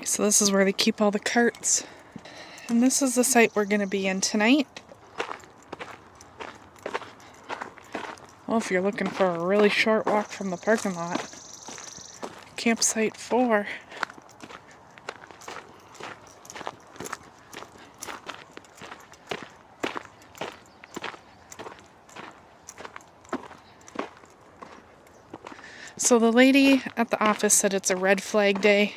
So this is where they keep all the carts. And this is the site we're going to be in tonight. Well, if you're looking for a really short walk from the parking lot, campsite 4. So the lady at the office said it's a red flag day,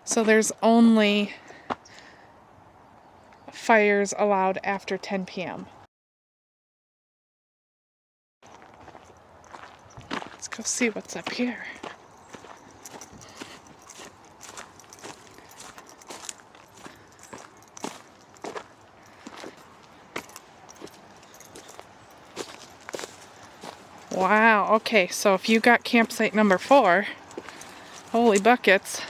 so there's only fires allowed after 10 p.m. Let's go see what's up here. Wow, okay, so if you got campsite number 4, holy buckets.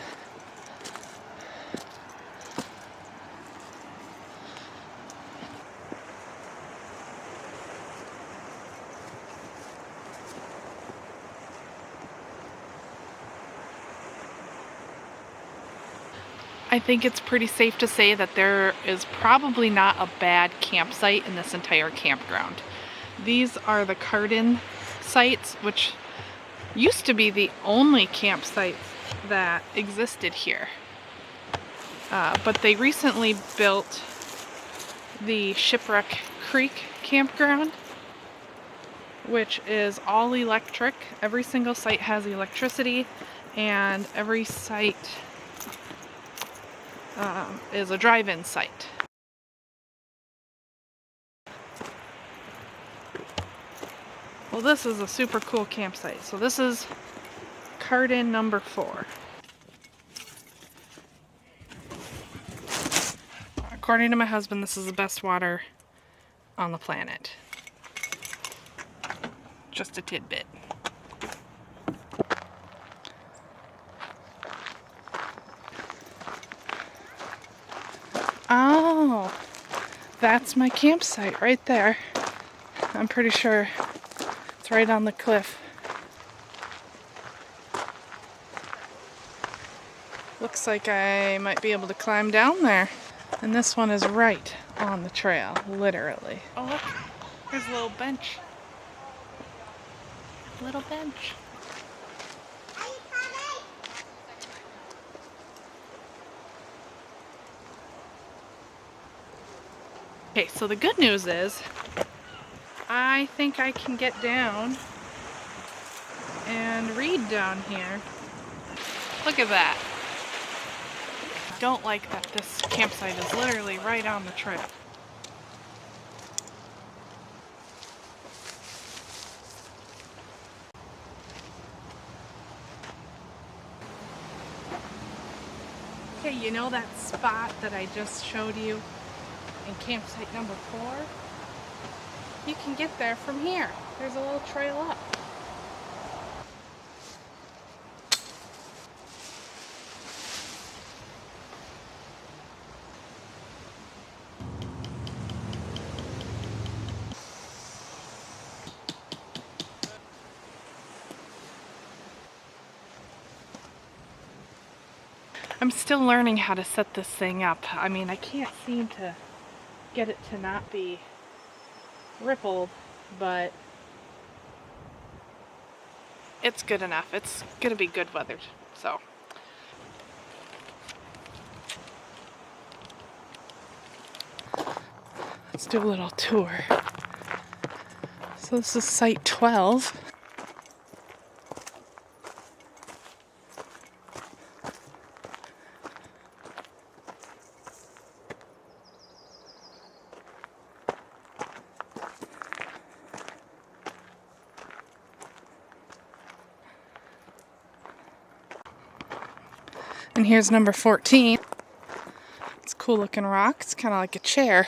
I think it's pretty safe to say that there is probably not a bad campsite in this entire campground. These are the Cardin sites, which used to be the only campsites that existed here. But they recently built the Shipwreck Creek campground, which is all electric. Every single site has electricity, and every site is a drive-in site. Well, this is a super cool campsite. So this is Cardin number 4. According to my husband, this is the best water on the planet. Just a tidbit. Oh, that's my campsite right there. I'm pretty sure it's right on the cliff. Looks like I might be able to climb down there. And this one is right on the trail, literally. Oh look, there's a little bench. Little bench. Okay, so the good news is, I think I can get down and read down here. Look at that. I don't like that this campsite is literally right on the trail. Okay, you know that spot that I just showed you in campsite number 4? You can get there from here. There's a little trail up. I'm still learning how to set this thing up. I mean, I can't seem to get it to not be rippled, but it's good enough. It's gonna be good weathered, so. Let's do a little tour. So this is site 12. And here's number 14. It's a cool looking rock. It's kind of like a chair.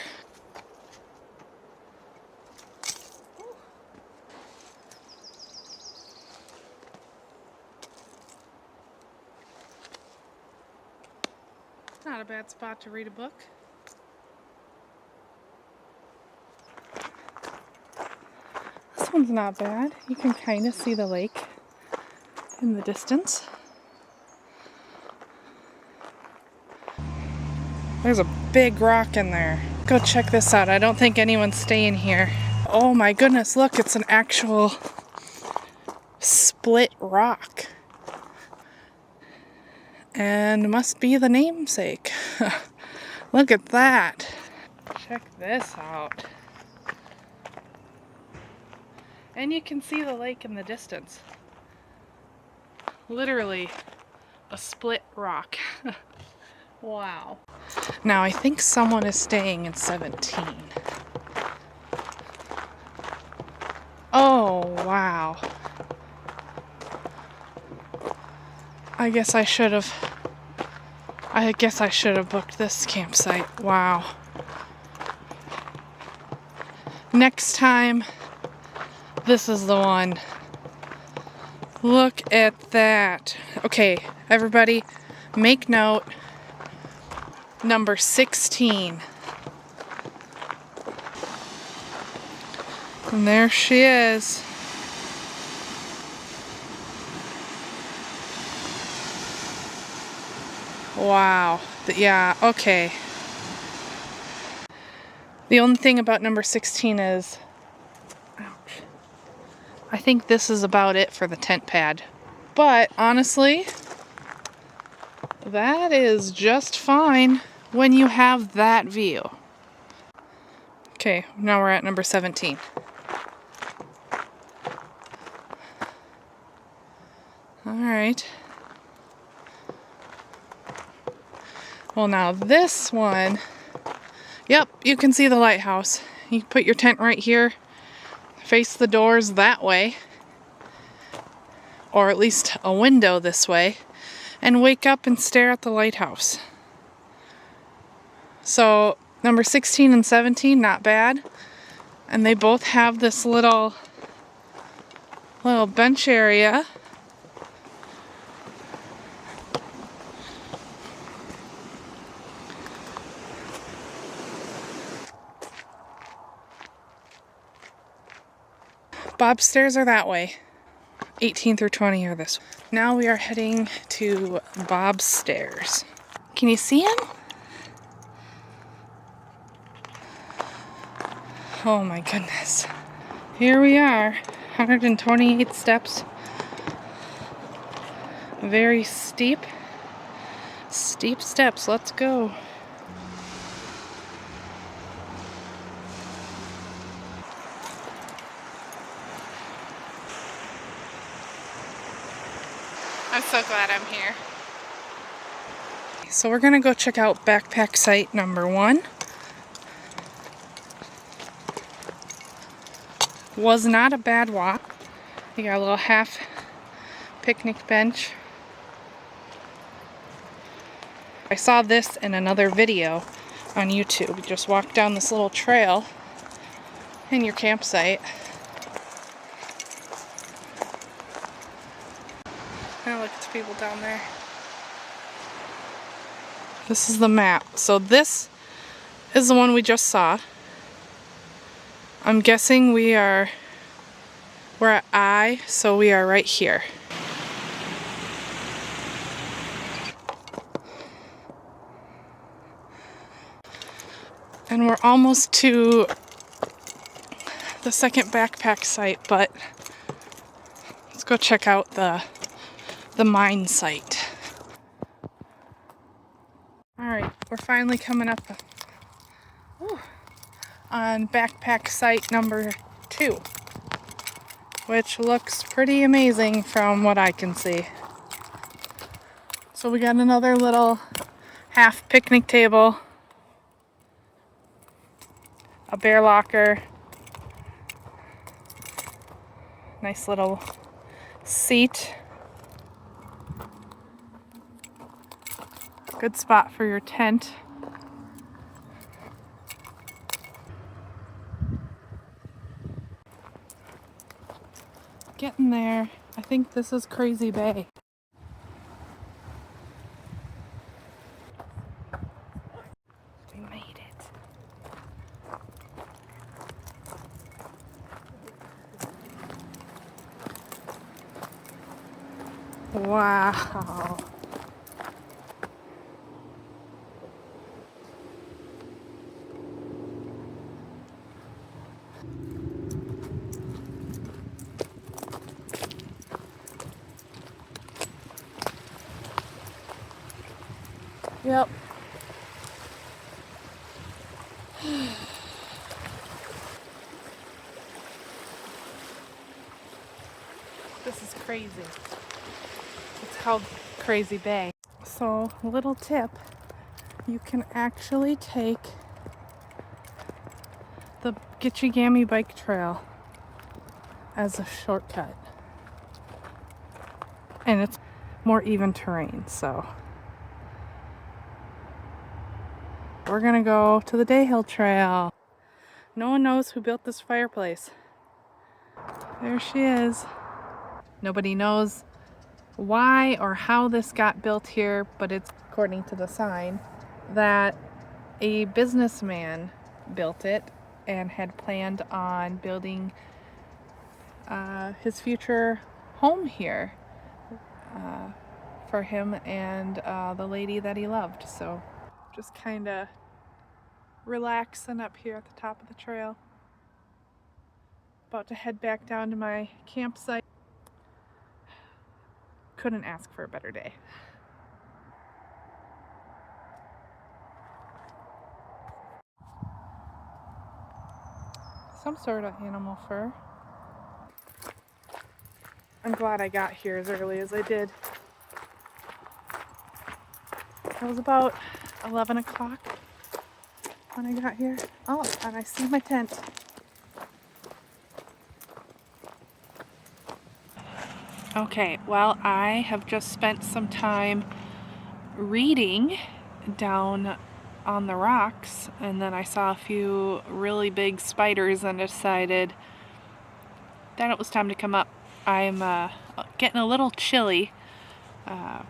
Not a bad spot to read a book. This one's not bad. You can kind of see the lake in the distance. There's a big rock in there. Go check this out. I don't think anyone's staying here. Oh my goodness, look, it's an actual split rock. And must be the namesake. Look at that. Check this out. And you can see the lake in the distance. Literally a split rock. Wow. Now I think someone is staying in 17. Oh, wow. I guess I should have booked this campsite. Wow. Next time, this is the one. Look at that. Okay, everybody, make note. Number 16. And there she is. Wow. Yeah, okay. The only thing about number 16 is, ouch, I think this is about it for the tent pad. But honestly, that is just fine when you have that view. Okay, now we're at number 17. All right. Well, now this one, yep, you can see the lighthouse. You put your tent right here, face the doors that way, or at least a window this way, and wake up and stare at the lighthouse. So number 16 and 17, not bad. And they both have this little bench area. Bob's stairs are that way. 18 through 20 are this way. Now we are heading to Bob's stairs. Can you see him? Oh my goodness. Here we are, 128 steps. Very steep steps. Let's go. I'm so glad I'm here. So we're gonna go check out backpack site number 1. Was not a bad walk. You got a little half picnic bench. I saw this in another video on YouTube. You just walk down this little trail in your campsite. Oh, look at the people down there. This is the map. So this is the one we just saw. I'm guessing we're at I, so we are right here. And we're almost to the second backpack site, but let's go check out the mine site. Alright, we're finally coming up on backpack site number 2, which looks pretty amazing from what I can see. So we got another little half picnic table, a bear locker, nice little seat, good spot for your tent. Getting there. I think this is Crazy Bay. We made it. Wow. Yep. This is crazy. It's called Crazy Bay. So, little tip, you can actually take the Gitchigami bike trail as a shortcut. And it's more even terrain, so we're gonna go to the Dayhill Trail. No one knows who built this fireplace. There she is. Nobody knows why or how this got built here, but it's according to the sign that a businessman built it and had planned on building his future home here for him and the lady that he loved. So just kind of relaxing up here at the top of the trail. About to head back down to my campsite. Couldn't ask for a better day. Some sort of animal fur. I'm glad I got here as early as I did. It was about 11 o'clock when I got here. Oh, and I see my tent. Okay, well, I have just spent some time reading down on the rocks, and then I saw a few really big spiders and decided that it was time to come up. I'm getting a little chilly,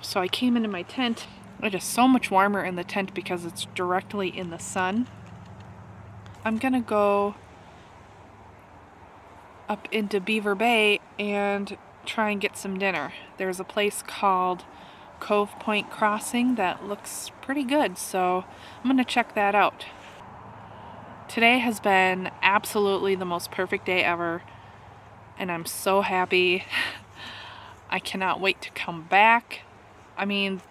so I came into my tent. It is so much warmer in the tent because it's directly in the sun. I'm gonna go up into Beaver Bay and try and get some dinner. There's a place called Cove Point Crossing that looks pretty good, so I'm gonna check that out. Today has been absolutely the most perfect day ever, and I'm so happy. I cannot wait to come back. I mean,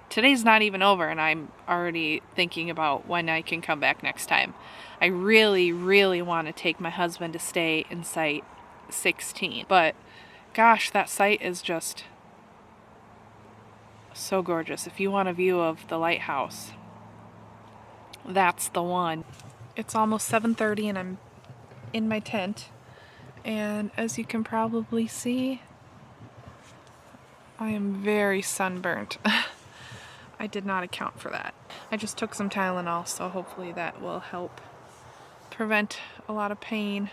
today's not even over and I'm already thinking about when I can come back next time. I really, really want to take my husband to stay in Site 16, but gosh, that site is just so gorgeous. If you want a view of the lighthouse, that's the one. It's almost 7:30 and I'm in my tent, and as you can probably see, I am very sunburnt. I did not account for that. I just took some Tylenol, so hopefully that will help prevent a lot of pain.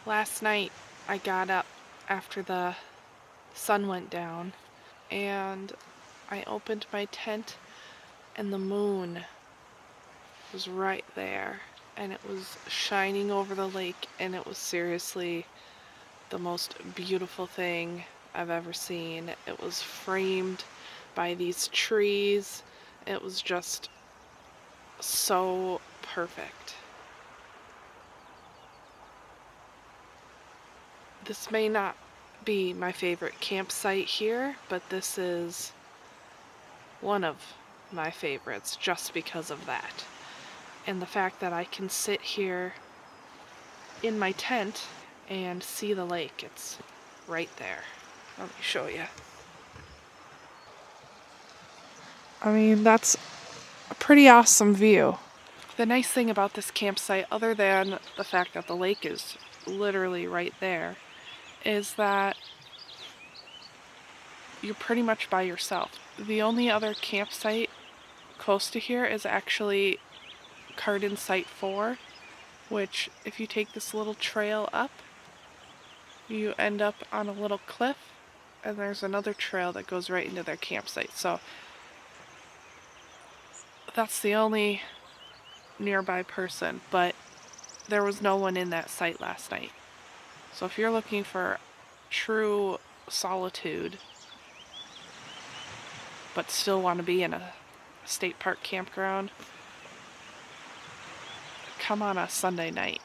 Last night I got up after the sun went down and I opened my tent and the moon was right there and it was shining over the lake, and it was seriously the most beautiful thing I've ever seen. It was framed by these trees. It was just so perfect. This may not be my favorite campsite here, but this is one of my favorites just because of that. And the fact that I can sit here in my tent and see the lake. It's right there. Let me show you. I mean, that's a pretty awesome view. The nice thing about this campsite, other than the fact that the lake is literally right there, is that you're pretty much by yourself. The only other campsite close to here is actually Cardin Site 4, which if you take this little trail up, you end up on a little cliff, and there's another trail that goes right into their campsite. So that's the only nearby person, but there was no one in that site last night. So if you're looking for true solitude, but still want to be in a state park campground, come on a Sunday night.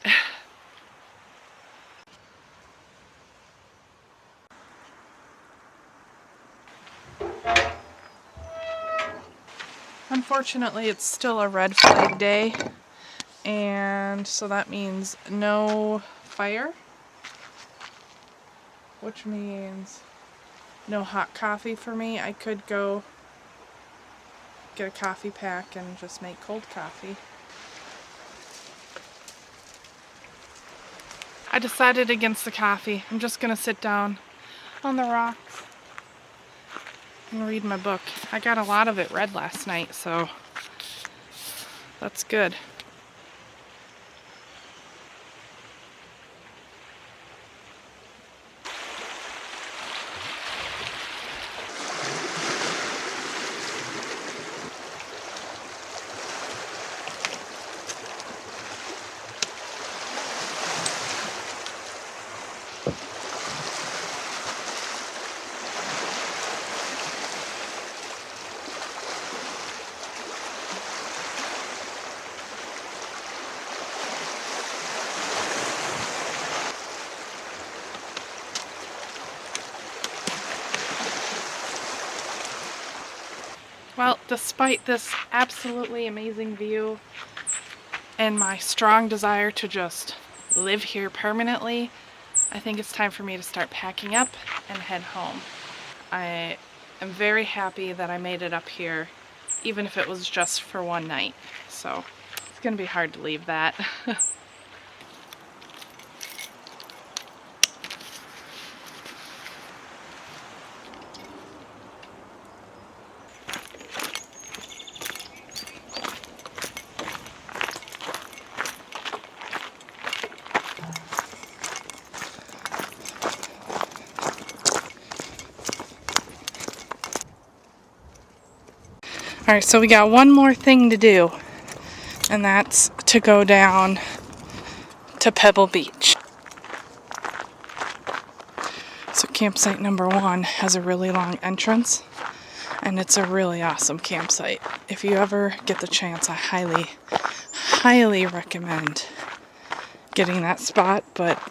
Unfortunately, it's still a red flag day, and so that means no fire, which means no hot coffee for me. I could go get a coffee pack and just make cold coffee. I decided against the coffee. I'm just gonna sit down on the rocks and read my book. I got a lot of it read last night, so that's good. Well, despite this absolutely amazing view and my strong desire to just live here permanently, I think it's time for me to start packing up and head home. I am very happy that I made it up here, even if it was just for one night. So it's gonna be hard to leave that. Alright, so we got one more thing to do, and that's to go down to Pebble Beach. So campsite number 1 has a really long entrance, and it's a really awesome campsite. If you ever get the chance, I highly recommend getting that spot, but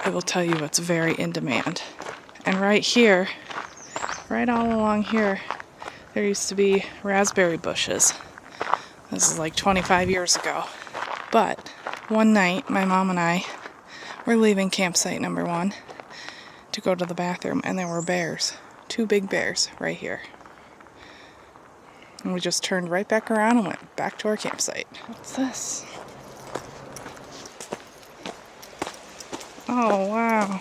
I will tell you it's very in demand. And right here, right all along here, there used to be raspberry bushes. This is like 25 years ago. But one night, my mom and I were leaving campsite number 1 to go to the bathroom, and there were bears. 2 big bears right here. And we just turned right back around and went back to our campsite. What's this? Oh, wow.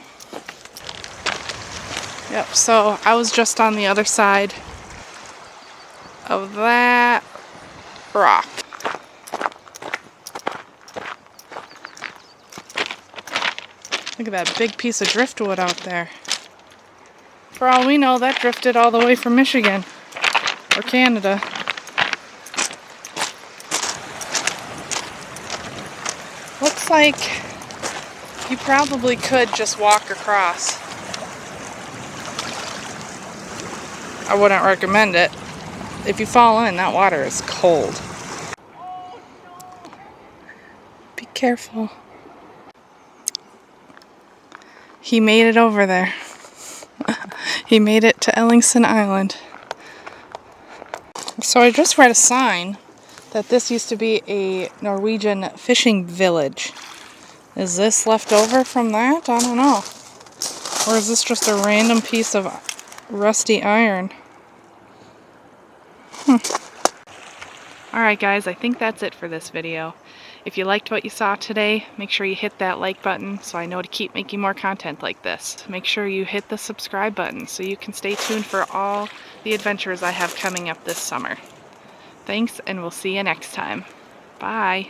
Yep, so I was just on the other side of that rock. Look at that big piece of driftwood out there. For all we know, that drifted all the way from Michigan or Canada. Looks like you probably could just walk across. I wouldn't recommend it. If you fall in, that water is cold. Be careful. He made it over there. He made it to Ellingson Island. So I just read a sign that this used to be a Norwegian fishing village. Is this left over from that? I don't know. Or is this just a random piece of rusty iron? Alright guys, I think that's it for this video. If you liked what you saw today, make sure you hit that like button so I know to keep making more content like this. Make sure you hit the subscribe button so you can stay tuned for all the adventures I have coming up this summer. Thanks, and we'll see you next time. Bye!